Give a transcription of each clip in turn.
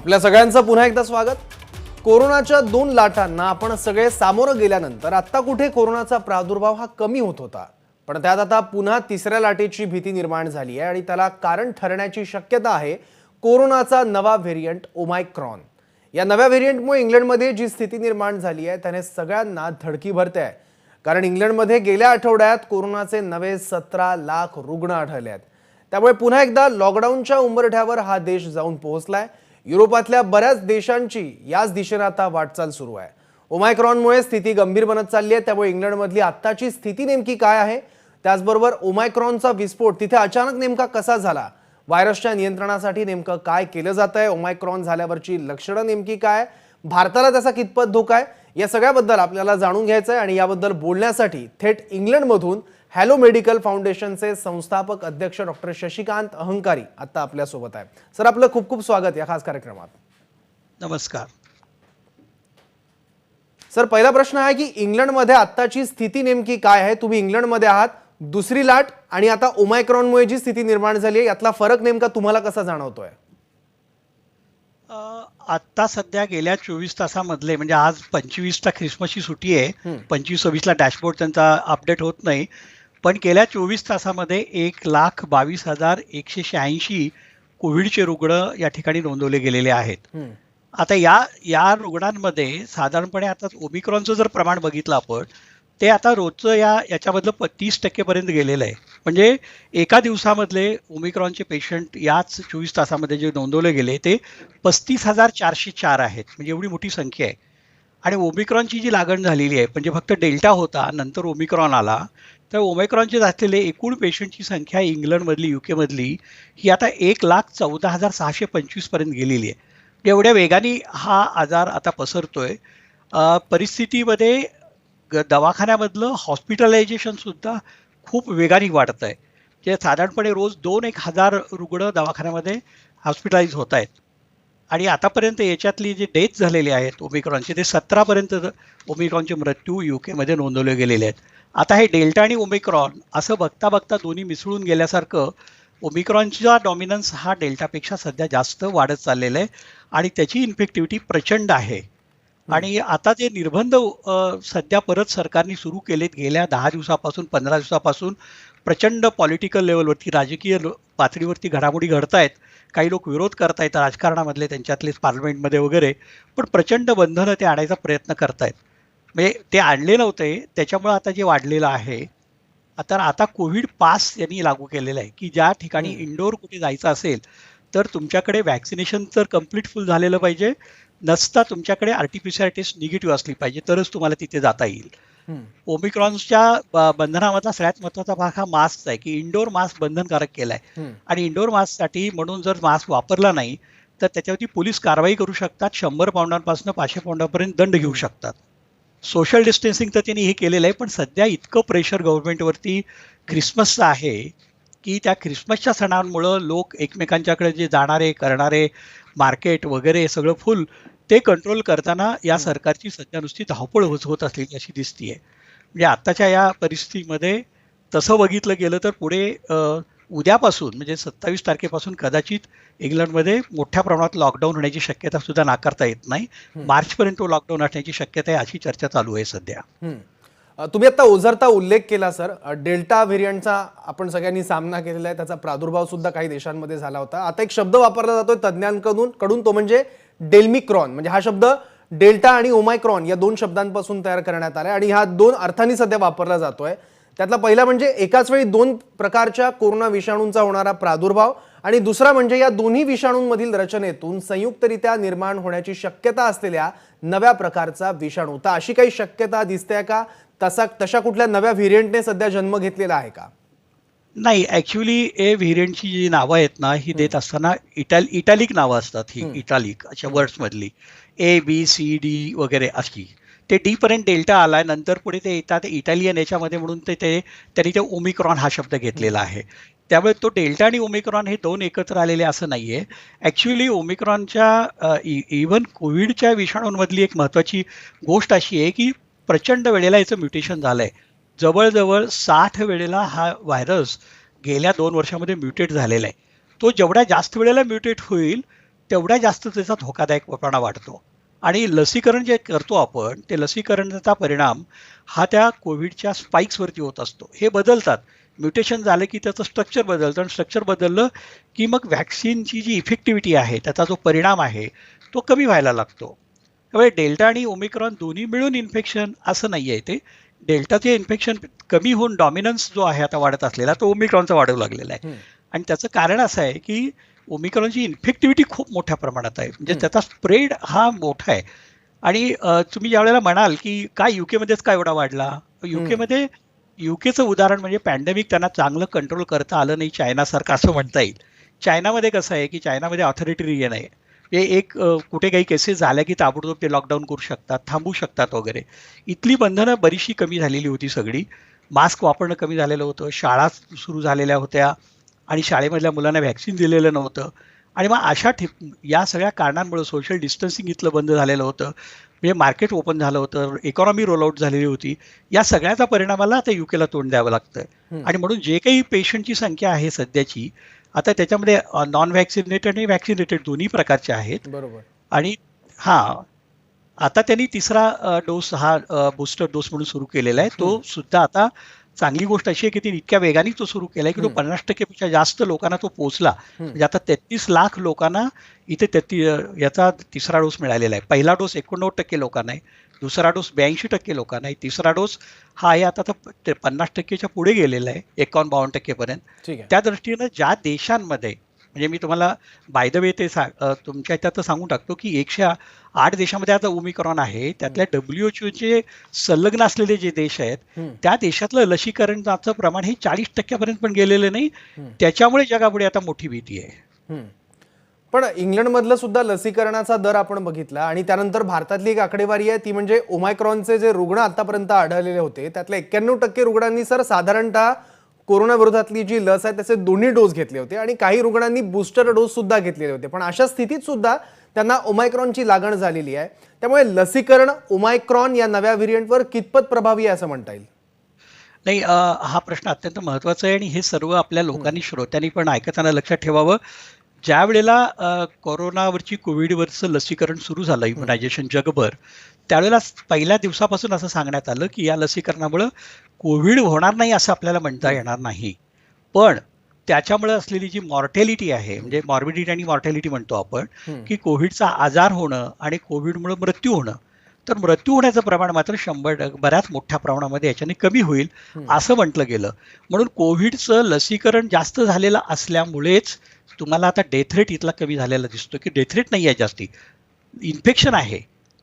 आपल्या सगळ्यांचं पुन्हा एकदा स्वागत। कोरोनाच्या 2 लाटांना आपण सगळे सामोरं गेल्यानंतर आता कुठे कोरोनाचा प्रादुर्भाव हा कमी होत होता, पण त्यात आता पुन्हा तिसऱ्या लाटेची भीती निर्माण झाली आहे आणि त्याला कारण ठरण्याची शक्यता आहे कोरोनाचा नवा व्हेरिएंट ओमायक्रॉन। या नव्या व्हेरिएंटमुळे इंग्लंडमध्ये जी स्थिती निर्माण झाली आहे त्याने सगळ्यांना धडकी भरते आहे, कारण इंग्लंडमध्ये गेल्या आठवड्यात कोरोनाचे नवे 17 लाख रुग्ण आढळले आहेत। त्यामुळे पुन्हा एकदा लॉकडाऊनच्या उंबरठ्यावर हा देश जाऊन पोहोचलाय। युरोपातल्या बऱ्याच देशांची याच दिशेने आता वाटचाल सुरू आहे। ओमायक्रॉनमुळे स्थिती गंभीर बनत चालली आहे, त्यामुळे इंग्लंडमधली आत्ताची स्थिती नेमकी काय आहे, त्याचबरोबर ओमायक्रॉनचा विस्फोट तिथे अचानक नेमका कसा झाला, व्हायरसच्या नियंत्रणासाठी नेमकं काय केलं जातंय, ओमायक्रॉन झाल्यावरची लक्षणं नेमकी काय, भारताला त्याचा कितपत धोका आहे, या सगळ्याबद्दल आपल्याला जाणून घ्यायचं आहे। आणि याबद्दल बोलण्यासाठी थेट इंग्लंडमधून हॅलो मेडिकल फाउंडेशनचे संस्थापक अध्यक्ष डॉक्टर शशिकांत अहंकारी आता आपल्या सोबत आहे। सर, आपलं खूप खूप स्वागत या खास कार्यक्रमात। नमस्कार सर, पहिला प्रश्न आहे की इंग्लंडमध्ये आत्ताची स्थिती नेमकी काय आहे? तुम्ही इंग्लंडमध्ये आहात, दुसरी लाट आणि आता ओमायक्रॉनमुळे जी स्थिती निर्माण झाली आहे यातला फरक नेमका तुम्हाला कसा जाणवतोय? आता सध्या गेल्या 24 तासामधले, म्हणजे आज 25ला ख्रिसमसची सुट्टी आहे, 25-26ला डॅशबोर्ड त्यांचा अपडेट होत नाही, पण गेल्या 24 तासामध्ये 1,22,186 कोविडचे रुग्ण या ठिकाणी नोंदवले गेलेले आहेत। आता या रुग्णांमध्ये साधारणपणे आता ओमिक्रॉनचं जर प्रमाण बघितलं आपण, ते आता रोजचं याच्यामधलं 30% पर्यंत गेलेलं आहे। म्हणजे एका दिवसामधले ओमिक्रॉनचे पेशंट याच 24 तासामध्ये जे नोंदवले गेले ते 35,404 आहेत, म्हणजे एवढी मोठी संख्या आहे। आणि ओमिक्रॉनची जी लागण झालेली आहे, म्हणजे फक्त डेल्टा होता नंतर ओमिक्रॉन आला, तर ओमिक्रॉनचे असलेले एकूण पेशंटची संख्या इंग्लंडमधली, UK मधली ही आता 1,14,625 पर्यंत गेलेली आहे। एवढ्या वेगाने हा आजार आता पसरतोय। परिस्थितीमध्ये दवाखान्यामधलं हॉस्पिटलायझेशन सुद्धा खूप वेगाने वाढत आहे, जे साधारणपणे रोज 2-1,000 रुग्ण दवाखान्यामध्ये हॉस्पिटलाइज होत आहेत। आणि आतापर्यंत याच्यातली जे डेथ झालेले आहेत ओमिक्रॉनचे, ते 17 पर्यंत ओमिक्रॉनचे मृत्यू UK नोंदवले गेलेले आहेत। आता हे डेल्टा आणि ओमिक्रॉन असं बघता बघता दोन्ही मिसळून गेल्यासारखं ओमिक्रॉनचा डॉमिनन्स हा डेल्टापेक्षा सध्या जास्त वाढत चाललेला आहे आणि त्याची इन्फेक्टिव्हिटी प्रचंड आहे। आणि आता जे निर्बंध सध्या परत सरकारने सुरू केलेत, गेल्या 10 दिवसापासून 15 दिवसापासून प्रचंड पॉलिटिकल लेवलवरती, राजकीय पातळीवरती घडामोडी घडत आहेत। काही लोक विरोध करतायत राजकारणामधले, त्यांच्यातले पार्लमेंटमध्ये वगैरे, पण प्रचंड बंधनं ते आणायचा प्रयत्न करतायत। म्हणजे ते आणले नव्हते, त्याच्यामुळे आता जे वाढलेलं आहे, आता कोविड पास यांनी लागू केलेलं आहे की ज्या ठिकाणी इंडोर कुठे जायचं असेल तर तुमच्याकडे वॅक्सिनेशन तर कम्प्लीट फुल झालेलं पाहिजे, नसता तुमच्याकडे RT-PCR टेस्ट निगेटिव्ह असली पाहिजे, तरच तुम्हाला तिथे जाता येईल। ओमिक्रॉनच्या बंधनामधला सगळ्यात महत्त्वाचा भाग हा मास्क आहे, की इंडोर मास्क बंधनकारक केलाय। आणि इंडोर मास्कसाठी म्हणून जर मास्क वापरला नाही तर त्याच्यावरती पोलीस कारवाई करू शकतात, 100 पाऊंडांपासून 500 पाऊंडांपर्यंत दंड घेऊ शकतात। सोशल डिस्टन्सिंग तर त्यांनी हे केलेलं आहे, पण सध्या इतकं प्रेशर गव्हर्नमेंटवरती ख्रिसमसचं आहे की त्या ख्रिसमसच्या सणांमुळं लोक एकमेकांच्याकडे जे जाणारे करणारे मार्केट वगैरे सगळं फुल, ते कंट्रोल करताना या सरकारची सध्या नुसती धावपळ होत असलेली अशी दिसतीये। म्हणजे आत्ताच्या या परिस्थितीमध्ये तसं बघितलं गेलं तर पुढे उद्यापासून म्हणजे 27 तारखेपासून कदाचित इंग्लंडमध्ये मोठ्या प्रमाणात लॉकडाऊन होण्याची शक्यता सुद्धा नाकारता येत नाही। मार्चपर्यंत लॉकडाऊन असण्याची शक्यता आहे, अशी चर्चा चालू आहे सध्या। तुम्ही आता ओझरता उल्लेख केला सर, डेल्टा व्हेरियंटचा आपण सगळ्यांनी सामना केलेला आहे, त्याचा प्रादुर्भाव सुद्धा काही देशांमध्ये झाला होता। आता एक शब्द वापरला जातोय तज्ञांकडून, तो म्हणजे डेल्मिक्रॉन। म्हणजे हा शब्द डेल्टा आणि ओमायक्रॉन या 2 शब्दांपासून तयार करण्यात आलाय आणि हा 2 अर्थांनी सध्या वापरला जातोय। त्यातला पहिला म्हणजे एकाच वेळी 2 प्रकारच्या कोरोना विषाणूंचा होणारा प्रादुर्भाव, आणि दुसरा म्हणजे या दोन्ही विषाणूंमधील रचनेतून संयुक्तरित्या निर्माण होण्याची शक्यता असलेल्या नव्या प्रकारचा विषाणू। तर अशी काही शक्यता दिसते का? तशा कुठल्या नव्या व्हेरिएंटने सध्या जन्म घेतलेला आहे का? नाही, ऍक्च्युअली व्हेरिएंटची जी नावं आहेत ना, ही देत असताना इटालिक नावं असतात, ही इटालिक अशा वर्ड्स मधली ABCD वगैरे अशी। ते डी पर्यंत डेल्टा आलाय, नंतर पुढे ते येतात इटालियन याच्यामध्ये, म्हणून त्यांनी ते ओमिक्रॉन हा शब्द घेतलेला आहे। त्यामुळे तो डेल्टा आणि ओमिक्रॉन हे 2 एकत्र आलेले असं नाहीये। ऍक्च्युअली ओमिक्रॉनच्या इव्हन कोविडच्या विषाणूंमधली एक महत्वाची गोष्ट अशी आहे की प्रचंड वेळेला याचं म्युटेशन झालंय। जवळजवळ 60 वेळेला हा व्हायरस गेल्या 2 वर्षामध्ये म्युटेट झालेला आहे। तो जेवढ्या जास्त वेळेला म्युटेट होईल तेवढ्या जास्त त्याचा धोकादायकपणा वाढतो. आणि लसीकरण जे करतो आपण, ते लसीकरणाचा परिणाम हा त्या कोविडच्या स्पाइक्सवरती होत असतो. हे बदलतात. म्युटेशन झालं की त्याचं स्ट्रक्चर बदलतं आणि स्ट्रक्चर बदललं की मग व्हॅक्सिनची जी इफेक्टिव्हिटी आहे, त्याचा जो परिणाम आहे, तो कमी व्हायला लागतो. त्यामुळे डेल्टा आणि ओमिक्रॉन दोन्ही मिळून इन्फेक्शन असं नाही आहे ते. डेल्टाचे इन्फेक्शन कमी होऊन डॉमिनन्स जो आहे आता वाढत असलेला, तो ओमिक्रॉनचा वाढू लागलेला आहे. आणि त्याचं कारण असं आहे की ओमिक्रॉनची इन्फेक्टिव्हिटी खूप मोठ्या प्रमाणात आहे. म्हणजे त्याचा स्प्रेड हा मोठा आहे. आणि तुम्ही ज्यावेळेला म्हणाल की काय युकेमध्येच का एवढा वाढला, युकेमध्ये युकेचं उदाहरण म्हणजे पॅन्डेमिक त्यांना चांगलं कंट्रोल करता आलं नाही चायनासारखं असं म्हणता येईल. चायनामध्ये कसं आहे की चायनामध्ये ऑथॉरिटेरियन आहे. हे कुठे काही केसेस झाल्या की ताबडतोब ते लॉकडाऊन करू शकतात, थांबू शकतात वगैरे. इथली बंधनं बरीचशी कमी झालेली होती सगळी. मास्क वापरणं कमी झालेलं होतं, शाळा सुरू झालेल्या होत्या आणि शाळेमधल्या मुलांना व्हॅक्सिन दिलेलं नव्हतं. आणि मग या सगळ्या कारणांमुळे सोशल डिस्टन्सिंग इथलं बंद झालेलं होतं, म्हणजे मार्केट ओपन झालं होतं, इकॉनॉमी रोल आउट झालेली होती. या सगळ्याचा परिणामाला आता युकेला तोंड द्यावं लागतं. आणि म्हणून जे काही पेशंटची संख्या आहे सध्याची, आता त्याच्यामध्ये नॉन व्हॅक्सिनेटेड आणि व्हॅक्सिनेटेड दोन्ही प्रकारचे आहेत. बरोबर. आणि आता त्यांनी तिसरा डोस हा बूस्टर डोस म्हणून सुरू केलेला आहे. तो सुद्धा आता चांगली गोष्ट अशी आहे की त्यांनी इतक्या वेगाने तो सुरू केलाय की तो 50% पेक्षा जास्त लोकांना तो पोहोचला. म्हणजे आता 33 लाख लोकांना इथे याचा तिसरा डोस मिळालेला आहे. पहिला डोस 89% लोकांना आहे, दुसरा डोस 82% लोकांना आहे, तिसरा डोस हा आहे आता 50%च्या पुढे गेलेला आहे, 51-52% पर्यंत. त्या दृष्टीनं ज्या देशांमध्ये, म्हणजे मी तुम्हाला बाय द वे ते तुमच्या इथं सांगून टाकतो की 108 देशामध्ये आता ओमिक्रॉन आहे. त्यातल्या WHO संलग्न असलेले जे देश आहेत, त्या देशातलं लसीकरणाचं प्रमाण हे 40% पर्यंत पण गेलेलं नाही. त्याच्यामुळे जगापुढे आता मोठी भीती आहे. पण इंग्लंडमधलं सुद्धा लसीकरणाचा दर आपण बघितला आणि त्यानंतर भारतातली एक आकडेवारी आहे ती म्हणजे ओमायक्रॉनचे जे रुग्ण आतापर्यंत आढळलेले होते त्यातल्या 91% रुग्णांनी सर साधारणतः कोरोना विरोधातली जी लस आहे त्याचे दोन्ही डोस घेतले होते आणि काही रुग्णांनी बूस्टर डोस सुद्धा घेतलेले होते. पण अशा स्थितीत सुद्धा त्यांना ओमायक्रॉनची लागण झालेली आहे. त्यामुळे लसीकरण ओमायक्रॉन या नव्या व्हेरियंटवर कितपत प्रभावी आहे असं म्हणता येईल? नाही, हा प्रश्न अत्यंत महत्वाचा आहे आणि हे सर्व आपल्या लोकांनी, श्रोत्यांनी पण ऐकताना लक्षात ठेवावं. ज्या वेळेला कोरोनावरची कोविडवरचं लसीकरण सुरू झालं, इम्युनायझेशन जगभर, त्यावेळेला पहिल्या दिवसापासून असं सांगण्यात आलं की या लसीकरणामुळं कोविड होणार नाही असं आपल्याला म्हणता येणार नाही, पण त्याच्यामुळे असलेली जी मॉर्टॅलिटी आहे, म्हणजे मॉर्बिडिटी आणि मॉर्टॅलिटी म्हणतो आपण, की कोविडचा आजार होणं आणि कोविडमुळे मृत्यू होणं, तर मृत्यू होण्याचं प्रमाण मात्र 100% बऱ्याच मोठ्या प्रमाणामध्ये याच्याने कमी होईल असं म्हटलं गेलं. म्हणून कोविडचं लसीकरण जास्त झालेलं असल्यामुळेच तुम्हाला आता डेथ रेट इथला कमी झालेला दिसतो, की डेथ रेट नाही आहे जास्ती, इन्फेक्शन आहे.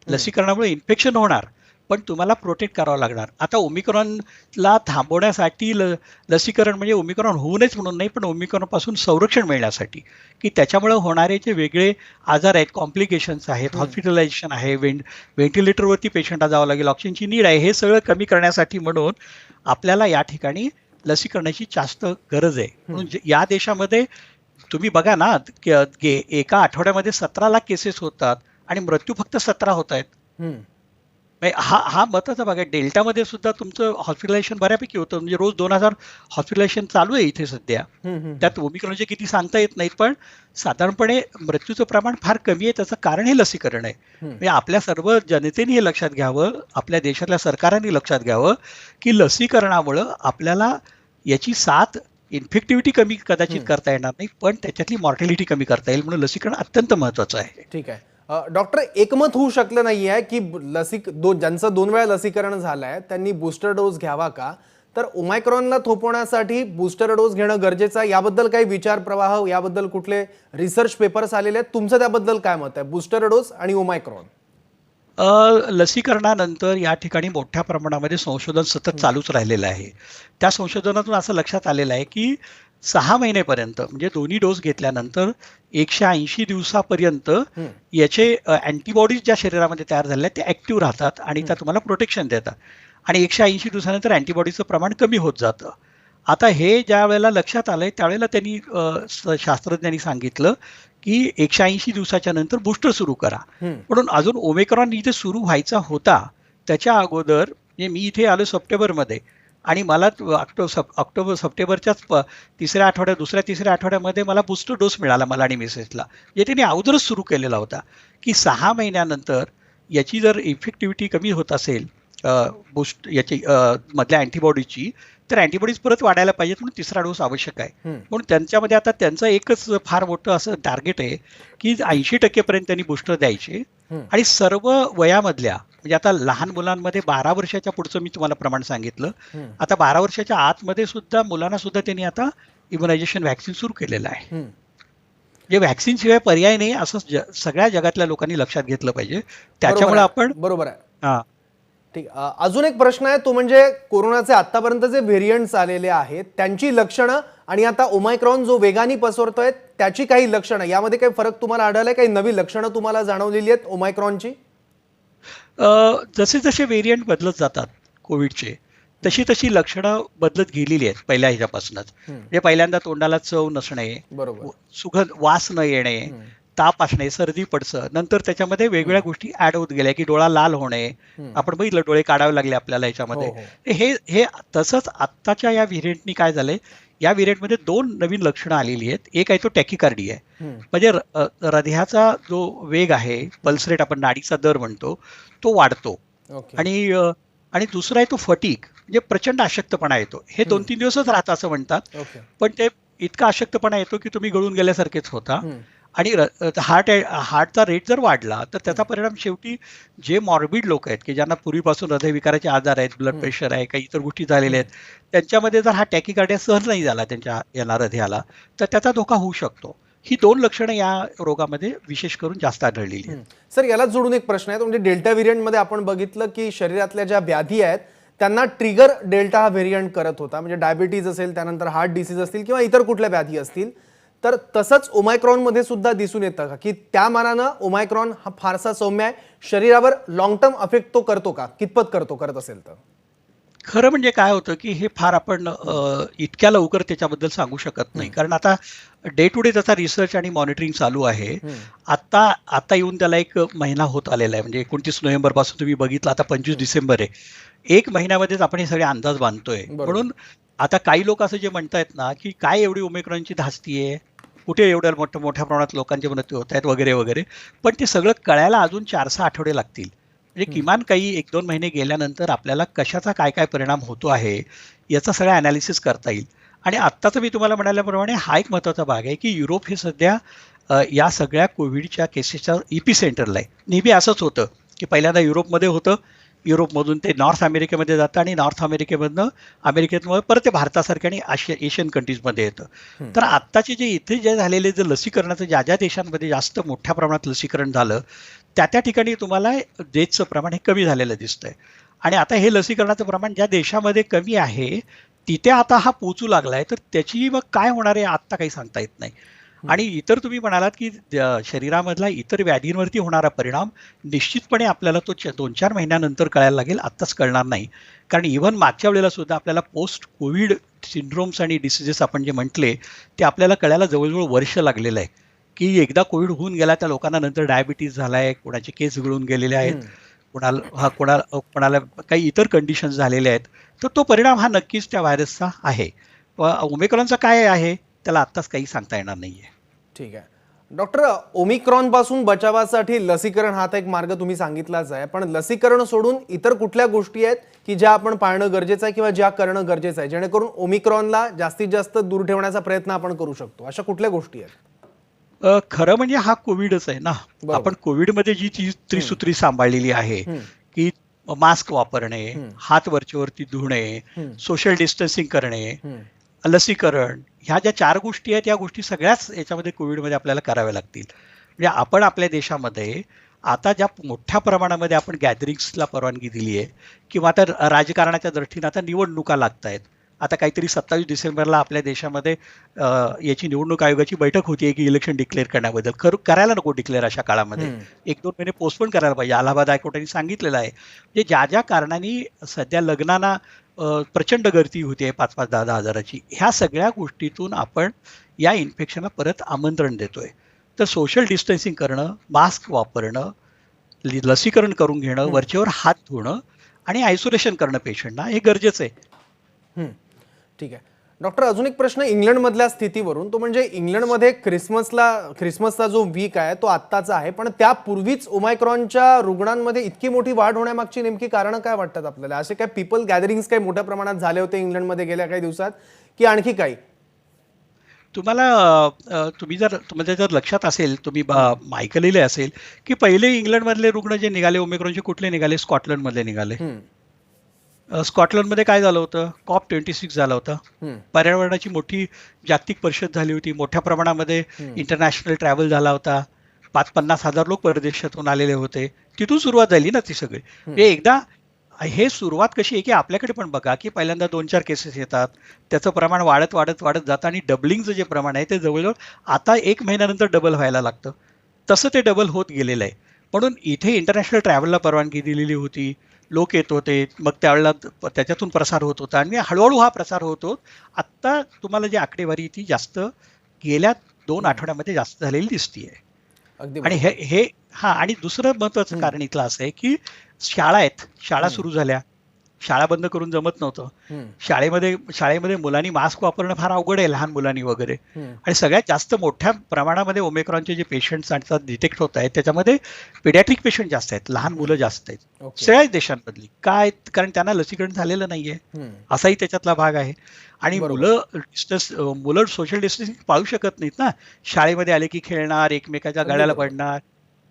लसीकरणामुळे इन्फेक्शन होणार, पण तुम्हाला प्रोटेक्ट करावं लागणार. आता ओमिक्रॉनला थांबवण्यासाठी लसीकरण म्हणजे ओमिक्रॉन होऊ नयेच म्हणून नाही, पण ओमिक्रॉनपासून संरक्षण मिळण्यासाठी, की त्याच्यामुळे होणारे जे वेगळे आजार आहेत, कॉम्प्लिकेशन्स आहेत, हॉस्पिटलायझेशन आहे, व्हेंटिलेटरवरती पेशंटला जावं लागेल, ऑक्सिजनची नीड आहे, हे सगळं कमी करण्यासाठी म्हणून आपल्याला या ठिकाणी लसीकरणाची जास्त गरज आहे. म्हणून या देशामध्ये तुम्ही बघा ना, एका आठवड्यामध्ये 17 लाख केसेस होतात आणि मृत्यू फक्त 17 होत आहेत. हा महत्वाचा भाग आहे. डेल्टामध्ये सुद्धा तुमचं हॉस्पिटलायझेशन बऱ्यापैकी होतं, म्हणजे रोज 2000 हॉस्पिटलायझेशन चालू आहे इथे सध्या. त्यात ओमिक्रॉनचे किती सांगता येत नाहीत, पण साधारणपणे मृत्यूचं प्रमाण फार कमी आहे. त्याचं कारण हे लसीकरण आहे. म्हणजे आपल्या सर्व जनतेने हे लक्षात घ्यावं, आपल्या देशातल्या सरकारांनी लक्षात घ्यावं की लसीकरणामुळं आपल्याला याची साथ, इन्फेक्टिव्हिटी कमी कदाचित करता येणार नाही, पण त्याच्यातली मॉर्टॅलिटी कमी करता येईल. म्हणून लसीकरण अत्यंत महत्वाचं आहे. ठीक आहे डॉक्टर, एकमत होऊ शकलं नाहीये की ज्यांचं 2 वेळा लसीकरण झालंय त्यांनी बूस्टर डोस घ्यावा का, तर ओमायक्रॉनला थोपवण्यासाठी बूस्टर डोस घेणं गरजेचं आहे, याबद्दल काही विचार प्रवाह, याबद्दल कुठले रिसर्च पेपर्स आलेले आहेत? तुमचं त्याबद्दल काय मत आहे, बूस्टर डोस आणि ओमायक्रॉन? लसीकरणानंतर या ठिकाणी मोठ्या प्रमाणामध्ये संशोधन सतत चालूच राहिलेलं आहे. त्या संशोधनातून असं लक्षात आलेलं आहे की 6 महिनेपर्यंत, म्हणजे दोन्ही डोस घेतल्यानंतर 180 दिवसापर्यंत याचे अँटीबॉडीज ज्या शरीरामध्ये तयार झालेल्या आहेत ते ऍक्टिव्ह राहतात आणि त्या तुम्हाला प्रोटेक्शन देतात. आणि 180 दिवसानंतर अँटीबॉडीचं प्रमाण कमी होत जातं. आता हे ज्या वेळेला लक्षात आलंय त्यावेळेला त्यांनी शास्त्रज्ञांनी सांगितलं की 180 दिवसाच्या नंतर बूस्टर सुरू करा. म्हणून अजून ओमिक्रॉन इथे सुरू व्हायचा होता त्याच्या अगोदर, मी इथे आलो सप्टेंबरमध्ये, आणि मला ऑक्टोबर सप्टेंबरच्याच तिसऱ्या आठवड्यात दुसऱ्या-तिसऱ्या आठवड्यामध्ये मला बूस्टर डोस मिळाला मला आणि मिसेसला. जे त्यांनी अगोदरच सुरू केलेला होता, की 6 महिन्यानंतर याची जर इफेक्टिव्हिटी कमी होत असेल बूस्ट याची मधल्या अँटीबॉडीची, तर अँटीबॉडीज परत वाढायला पाहिजेत म्हणून तिसरा डोस आवश्यक आहे. म्हणून त्यांच्यामध्ये आता त्यांचं एकच फार मोठं असं टार्गेट आहे की 80% पर्यंत त्यांनी बूस्टर द्यायचे आणि सर्व वयामधल्या म्हणजे आता लहान मुलांमध्ये 12 वर्षाच्या पुढचं मी तुम्हाला प्रमाण सांगितलं. आता 12 वर्षाच्या आतमध्ये सुद्धा मुलांना सुद्धा त्यांनी आता इम्युनायझेशन व्हॅक्सिन सुरू केलेलं आहे. म्हणजे व्हॅक्सिन शिवाय पर्याय नाही असं सगळ्या जगातल्या लोकांनी लक्षात घेतलं पाहिजे. त्याच्यामुळे आपण बरोबर आहे. ठीक. अजून एक प्रश्न आहे तो म्हणजे कोरोनाचे आतापर्यंत जे व्हेरियंट्स आलेले आहेत त्यांची लक्षणं आणि आता ओमायक्रॉन जो वेगाने पसरतोय त्याची काही लक्षणं यामध्ये काही फरक तुम्हाला आढळलाय? काही नवी लक्षणं तुम्हाला जाणवलेली आहेत ओमायक्रॉनची? जसे जसे व्हेरियंट बदलत जातात कोविडचे तशी तशी लक्षणं बदलत गेलेली आहेत पहिल्या ह्याच्यापासूनच. म्हणजे पहिल्यांदा तोंडाला चव नसणे, सुगंध वास न येणे, ताप असणे, सर्दी पडसं, नंतर त्याच्यामध्ये वेगवेगळ्या गोष्टी ऍड होत गेल्या की डोळा लाल होणे, आपण बघितलं डोळे काढावे लागले आपल्याला याच्यामध्ये. हे तसंच आत्ताच्या या व्हेरियंटनी काय झालंय, या व्हेरियंटमध्ये 2 नवीन लक्षणं आलेली आहेत. एक आहे तो टॅकिकार्डी आहे, म्हणजे हृदयाचा जो वेग आहे, पल्स रेट आपण नाडीचा दर म्हणतो, तो वाढतो. आणि दुसरा आहे तो फटीक, म्हणजे प्रचंड अशक्तपणा येतो. हे 2-3 दिवसच राहतं असं म्हणतात, पण ते इतका अशक्तपणा येतो की तुम्ही गळून गेल्यासारखेच होता. आणि हार्टचा रेट जर वाढला तर त्याचा परिणाम शेवटी जे मॉर्बिड लोक आहेत की ज्यांना पूर्वीपासून हृदयविकाराचे आजार आहेत, ब्लड प्रेशर आहे, काही इतर गोष्टी झालेल्या आहेत, त्यांच्यामध्ये जर हा टॅकिकार्डिया सहन नाही झाला त्यांच्या येणार हृदयाला तर त्याचा धोका होऊ शकतो. ही 2 लक्षणं या रोगामध्ये विशेष करून जास्त आढळलेली आहेत. सर, याला जोडून एक प्रश्न आहे, म्हणजे डेल्टा व्हेरियंटमध्ये आपण बघितलं की शरीरातल्या ज्या व्याधी आहेत त्यांना ट्रिगर डेल्टा हा व्हेरियंट करत होता. म्हणजे डायबिटीज असेल, त्यानंतर हार्ट डिसीज असतील किंवा इतर कुठल्या व्याधी असतील, तर तसंच ओमायक्रॉन मध्ये सुद्धा दिसून येतं का की त्या मानानं ओमायक्रॉन हा फारसा सौम्य आहे, शरीरावर लॉंग टर्म अफेक्ट तो करतो का? कितपत करत असेल तर? खरं म्हणजे काय होतं की हे फार आपण इतक्या लवकर त्याच्याबद्दल सांगू शकत नाही, कारण आता डे टू डे त्याचा रिसर्च आणि मॉनिटरिंग चालू आहे. आता येऊन त्याला 1 महिना होत आलेला आहे. म्हणजे 29 नोव्हेंबर पासून तुम्ही बघितलं, आता 25 डिसेंबर आहे. 1 महिन्यामध्येच आपण हे सगळे अंदाज बांधतोय. म्हणून आता काही लोक असं जे म्हणतायत ना की काय एवढी ओमिक्रॉनची धास्ती आहे, कुठे एवढ्या मोठ्या प्रमाणात लोकांचे मृत्यू होत आहेत वगैरे वगैरे, पण ते सगळं कळायला अजून 4-6 आठवडे लागतील. म्हणजे किमान काही 1-2 महिने गेल्यानंतर आपल्याला कशाचा काय काय परिणाम होतो आहे याचा सगळा अनालिसिस करता येईल. आणि आत्ताचं मी तुम्हाला म्हणाल्याप्रमाणे हा एक महत्त्वाचा भाग आहे की युरोप हे सध्या या सगळ्या कोविडच्या केसेसच्या इपी सेंटरला आहे. नेहमी असंच होतं की पहिल्यांदा युरोपमध्ये होतं, युरोपमधून ते नॉर्थ अमेरिकेमध्ये जातं आणि नॉर्थ अमेरिकेतनं परत ते भारतासारख्या आणि एशियन कंट्रीजमध्ये येतं. तर आत्ताचे इथे जे झालेले जे लसीकरणाचं ज्या देशांमध्ये जास्त मोठ्या प्रमाणात लसीकरण झालं त्या ठिकाणी तुम्हाला डेथचं प्रमाण हे कमी झालेलं दिसतंय. आणि आता हे लसीकरणाचं प्रमाण ज्या देशामध्ये कमी आहे तिथे आता हा पोचू लागलाय, तर त्याची मग काय होणार आहे आत्ता काही सांगता येत नाही. आणि इतर तुम्ही म्हणालात की शरीरामधला इतर व्याधींवरती होणारा परिणाम निश्चितपणे आपल्याला तो 2-4 महिन्यानंतर कळायला लागेल, आत्ताच कळणार नाही. कारण इव्हन मागच्या वेळेला सुद्धा आपल्याला पोस्ट कोविड सिंड्रोम्स आणि डिसिजेस आपण जे म्हटले ते आपल्याला कळायला जवळजवळ वर्ष लागलेलं आहे. की एकदा कोविड होऊन गेला त्या लोकांना नंतर डायबिटीज झालाय, कोणाचे केस गळून गेलेले आहेत, कोणाला काही इतर कंडिशन्स झालेल्या आहेत. तर तो परिणाम हा नक्कीच त्या व्हायरसचा आहे. ओमिक्रॉनचा काय आहे त्याला आत्ताच काही सांगता येणार नाहीये. ठीक आहे डॉक्टर, ओमिक्रॉन पासून बचावासाठी लसीकरण हा एक मार्ग तुम्ही सांगितलाच आहे, पण लसीकरण सोडून इतर कुठल्या गोष्टी आहेत की ज्या आपण पाळणं गरजेचं आहे किंवा ज्या करणं गरजेचं आहे जेणेकरून ओमिक्रॉनला जास्तीत जास्त दूर ठेवण्याचा प्रयत्न आपण करू शकतो? अशा कुठल्या गोष्टी आहेत? खरं म्हणजे हा कोविडच आहे ना. आपण कोविडमध्ये जी त्रिसूत्री सांभाळलेली आहे की मास्क वापरणे, हात वरचेवरती धुणे, सोशल डिस्टन्सिंग करणे, लसीकरण, ह्या ज्या 4 गोष्टी आहेत या गोष्टी सगळ्याच याच्यामध्ये कोविडमध्ये आपल्याला कराव्या लागतील. म्हणजे आपण आपल्या देशामध्ये आता ज्या मोठ्या प्रमाणामध्ये आपण गॅदरिंग्सला परवानगी दिली आहे किंवा आता राजकारणाच्या दृष्टीने आता निवडणुका लागत आहेत. आता काहीतरी 27 डिसेंबरला आपल्या देशामध्ये याची निवडणूक आयोगाची बैठक होती की इलेक्शन डिक्लेअर करण्याबद्दल. करायला नको डिक्लेअर अशा काळामध्ये, 1-2 महिने पोस्टपोन करायला पाहिजे. अलाहाबाद हायकोर्टाने सांगितलेलं आहे. म्हणजे ज्या कारणाने सध्या लग्नांना प्रचंड गर्दी होते 5-5, 10-10 हजाराची, ह्या सगळ्या गोष्टीतून आपण या इन्फेक्शनला परत आमंत्रण देतोय. तर सोशल डिस्टन्सिंग करणं, मास्क वापरणं, लसीकरण करून घेणं, वरचेवर हात धुणं आणि आयसोलेशन करणं पेशंटना हे गरजेचं आहे. ठीक आहे डॉक्टर, अजून एक प्रश्न इंग्लंडमधल्या स्थितीवरून, तो म्हणजे इंग्लंडमध्ये ख्रिसमसचा जो वीक आहे तो आत्ताचा आहे, पण त्यापूर्वीच ओमायक्रॉनच्या रुग्णांमध्ये इतकी मोठी वाढ होण्यामागची नेमकी कारणं काय वाटतात आपल्याला? असे काय पीपल गॅदरिंग्स काही मोठ्या प्रमाणात झाले होते इंग्लंडमध्ये गेल्या काही दिवसात, की आणखी काही? तुम्हाला जर लक्षात असेल, तुम्ही ऐकलेले असेल की पहिले इंग्लंडमधले रुग्ण जे निघाले ओमिक्रॉनचे कुठले निघाले? स्कॉटलंडमधले निघाले. स्कॉटलंडमध्ये काय झालं होतं? COP26 झालं होतं. पर्यावरणाची मोठी जागतिक परिषद झाली होती. मोठ्या प्रमाणामध्ये इंटरनॅशनल ट्रॅव्हल झाला होता. 50-50 हजार लोक परदेशातून आलेले होते. तिथून सुरुवात झाली ना ती सगळी. हे एकदा हे सुरुवात कशी आहे की आपल्याकडे पण बघा की पहिल्यांदा 2-4 केसेस येतात, त्याचं प्रमाण वाढत वाढत वाढत जातं आणि डबलिंगचं जे प्रमाण आहे ते जवळजवळ आता 1 महिन्यानंतर डबल व्हायला लागतं. तसं ते डबल होत गेलेलं आहे. म्हणून इथे इंटरनॅशनल ट्रॅव्हलला परवानगी दिलेली होती, लोक येत होते, मग त्यावेळेला त्याच्यातून प्रसार होत होता आणि हळूहळू हा प्रसार होतो. आत्ता तुम्हाला जी आकडेवारी ती जास्त गेल्या 2 आठवड्यामध्ये जास्त झालेली दिसतीये. अगदी आणि हे आणि दुसरं महत्वाचं कारण इथलं असं आहे की शाळा सुरू झाल्या. शाळा बंद करून जमत नव्हतं. शाळेमध्ये मुलांनी मास्क वापरणं फार अवघड आहे, लहान मुलांनी वगैरे. आणि सगळ्यात जास्त मोठ्या प्रमाणामध्ये ओमिक्रॉनचे जे पेशंट्स डिटेक्ट होत आहेत त्याच्यामध्ये पिडॅट्रिक पेशंट जास्त आहेत, लहान मुलं जास्त आहेत सगळ्याच देशांमधली. काय? कारण त्यांना लसीकरण झालेलं नाहीये, असाही त्याच्यातला भाग आहे. आणि मुलं सोशल डिस्टन्सिंग पाळू शकत नाहीत ना. शाळेमध्ये आले की खेळणार, एकमेकाच्या गळ्याला पडणार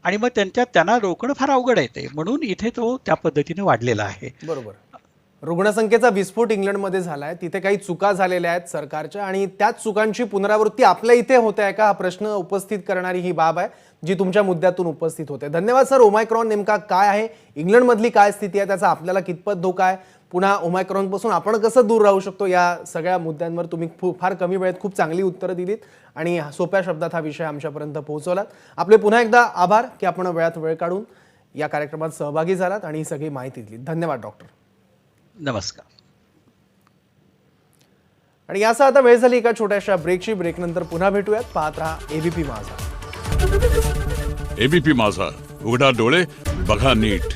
आणि मग त्यांना रोखणं फार अवघड आहे. ते म्हणून इथे तो त्या पद्धतीने वाढलेला आहे. बरोबर. रुग्णसंख्येचा विस्फोट इंग्लंडमध्ये झालाय, तिथे काही चुका झालेल्या आहेत सरकारच्या, आणि त्याच चुकांची पुनरावृत्ती आपल्या इथे होते आहे का, हा प्रश्न उपस्थित करणारी ही बाब आहे जी तुमच्या मुद्द्यातून उपस्थित होते. धन्यवाद सर. ओमायक्रॉन नेमका काय आहे, इंग्लंडमधली काय स्थिती आहे, त्याचा आपल्याला कितपत धोका आहे, पुन्हा ओमायक्रॉनपासून आपण कसं दूर राहू शकतो, या सगळ्या मुद्द्यांवर तुम्ही फार कमी वेळेत खूप चांगली उत्तरं दिलीत आणि सोप्या शब्दात हा विषय आमच्यापर्यंत पोहोचवलात. आपले पुन्हा एकदा आभार की आपण वेळात वेळ काढून या कार्यक्रमात सहभागी झालात आणि ही सगळी माहिती दिली. धन्यवाद डॉक्टर. नमस्कार. आणि याचा आता वेळ झाली एका छोट्याशा ब्रेकची. ब्रेकनंतर पुन्हा भेटूयात. पाहत रहा एबीपी माझा. एबीपी माझा, उघडा डोळे बघा नीट.